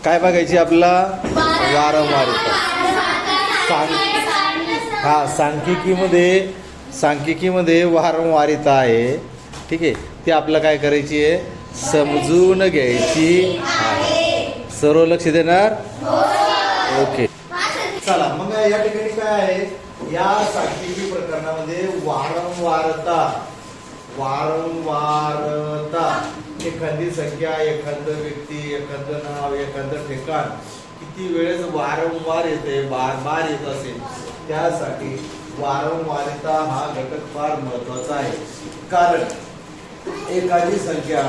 काय बघायची आपला वारंवारिता. सांख्यिकीमध्ये वारंवारिता आहे. ठीक आहे, ती आपलं काय करायची आहे, समजून घ्यायची आहे. सर्व लक्ष देणार. ओके, चला मग या ठिकाणी काय आहे, या सांख्यिकी प्रकरणामध्ये वारंवारता एखादी संख्या, एखादं व्यक्ती, एखादं नाव, एखादं ठिकाण किती वेळेस वारंवार येते, बार येत असेल, त्यासाठी वारंवारता हा घटक फार महत्वाचा आहे. कारण एखादी संख्या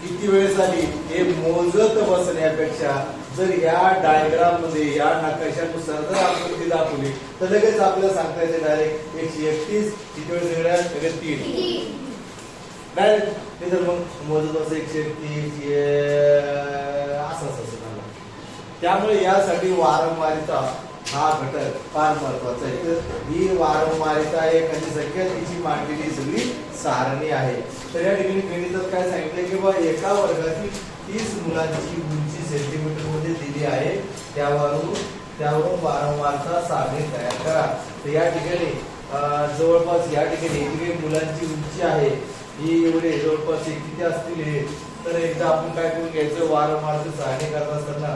किती वेळेस आली हे मोजत बसण्यापेक्षा जर या डायग्राम मध्ये, या नकाशानुसार जर आकृती दाखवली तर लगेच आपल्याला सांगता येते डायरेक्ट 131 किती वेळेस वेगळ्या 3 डायरेक्ट. ते तर मग मोजत असं 131 असं झालं. त्यामुळे यासाठी वारंवारिता हा घटक फार महत्वाचा आहे. तर ही वारंवारिता एखादी संख्या तिची मांडलेली सगळी सारणी आहे. तर या ठिकाणी गणितात काय सांगितलं की बा एका वर्गातील 30 मुलांची उंची सेंटीमीटर मध्ये दिली आहे, त्यावरून वारंवारता सारणी तयार करा. तर या ठिकाणी जवळपास या ठिकाणी जी मुलांची उंची आहे ही एवढे जवळपास किती असतील हे, तर एकदा आपण काय करून घ्यायचं, वारंवारता सारणी करत असताना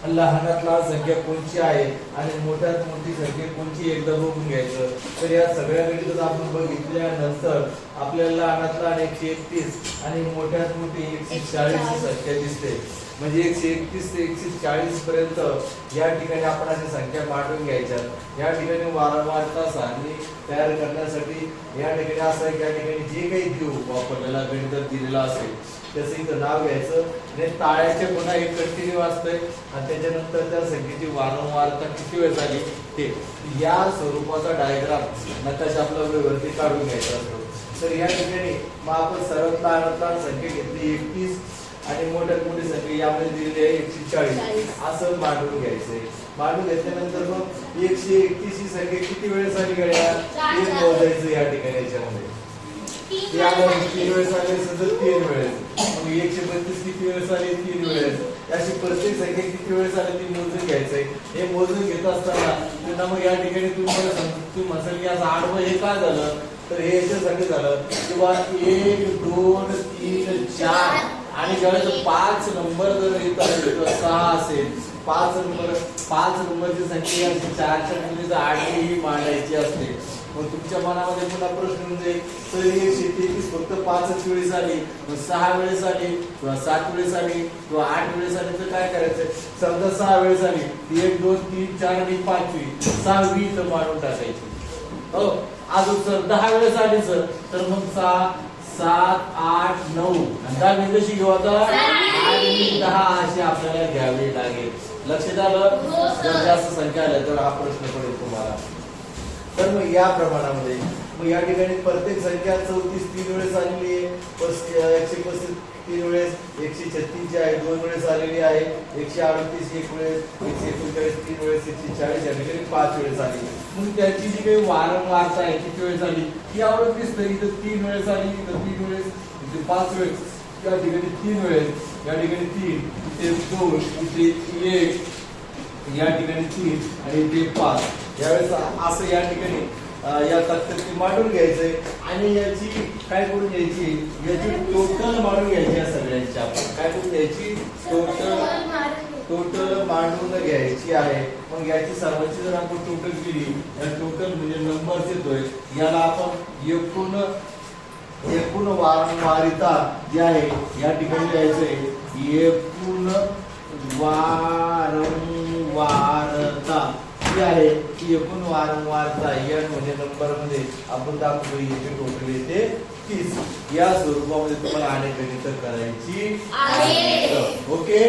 लहानात लहान संख्या कोणची आहे आणि मोठ्यात मोठी संख्या कोणची एकदा बघून घ्यायचं. तर या सगळ्या गणितात आपण बघितल्यानंतर आपल्याला लहानात लहान 131 आणि मोठ्यात मोठी 140 ही संख्या दिसते. म्हणजे 131 ते 140 पर्यंत या ठिकाणी आपण अशी संख्या मांडून घ्यायच्या. या ठिकाणी वारंवारता सारणी तयार करण्यासाठी या ठिकाणी असं आहे की या ठिकाणी जे काही देऊ वापरलेला गणितात दिलेला असेल त्याचं इथं नाव घ्यायचं आणि ताळ्याचे पुन्हा एक कंटिन्यू असतंय आणि त्याच्यानंतर त्या संख्येची वारंवारता किती वेळ झाली ते या स्वरूपाचा डायग्राम नकाशा आपला वरती काढून घ्यायचा असतो. तर या ठिकाणी मग आपण सर्वात लहान संख्या घेतली 31 आणि मोठ्यात मोठी संख्या यामध्ये दिलेली आहे 140 असं मांडून घ्यायचंय. मांडून घेतल्यानंतर मग 131 ही संख्या किती वेळेस आली गड्या हे मोजायचं. या ठिकाणी याच्यामध्ये 3 वेळेस आले असेल 3 वेळेस, मग 132 किती वेळेस आले 3 वेळेस, अशी प्रत्येक संख्या किती वेळेस आली ती मोजून घ्यायचंय. हे मोजून घेत असताना त्यांना मग या ठिकाणी तुम्ही म्हणाल की असं आडवं हे काय झालं, तर हे याच्यासाठी झालं किंवा 1 2 3 4 आणि ज्यावेळेस 5 नंबर जर येत असेल किंवा 6 असेल, 5 नंबरची संख्या 4च्या मध्ये 8 ही मांडायची असते. मग तुमच्या मनामध्ये पुन्हा प्रश्न म्हणजे तर ही शेती फक्त 5 वेळेस आली, 6 वेळेस आली किंवा 7 वेळेस आली किंवा 8 वेळेस आली तर काय करायचं. समजा 6 वेळेस आली 1 2 3 4 आणि 5वी 6वी तर मांडून टाकायची. हो, अजून सर 10 वेळेस आली सर तर मग 6 7 8 9 आणि 10 कशी घेऊ आता 8 10 अशी आपल्याला घ्यावी लागेल. लक्षात आलं. जर जास्त संख्या आल्या तर हा प्रश्न पडेल तुम्हाला. तर मग या प्रमाणामध्ये मग या ठिकाणी प्रत्येक संख्या 34 3 वेळेस आलेली आहे, 135 3 वेळेस, 136 जी आहे 2 वेळेस आलेली आहे, 138 1 वेळेस, 139 3 वेळेस, 140 या ठिकाणी 5 वेळेस आली. मग त्याची जी काही वारंवारता आहे किती वेळेस आली ती आवडत दिसते. इथं 3 वेळेस आली, इथं 3 वेळेस, इथे 5 वेळेस, त्या ठिकाणी 3 वेळेस, या ठिकाणी 3, इथे 2, इथे 1, या ठिकाणी 3 आणि इथे 5. यावेळेस असं या ठिकाणी या तक्त्यात मांडून घ्यायचंय आणि याची काय करून घ्यायची, याची टोटल मांडून घ्यायची. या सगळ्यांची आपण काय करून घ्यायची, टोटल मांडून घ्यायची आहे. मग याची सर्वांची जर आपण टोटल केली, या टोटल म्हणजे नंबर येतोय याला आपण एकूण वारंवारिता जी आहे या ठिकाणी लिहायचंय. एकूण वारंवारता जी आहे ती एकूण वारंवारता n म्हणजे नंबर मध्ये आपण दाखवतो येथे टोटल येते 30. या स्वरूपामध्ये तुम्हाला अनेक गणित करायची आहे. ओके.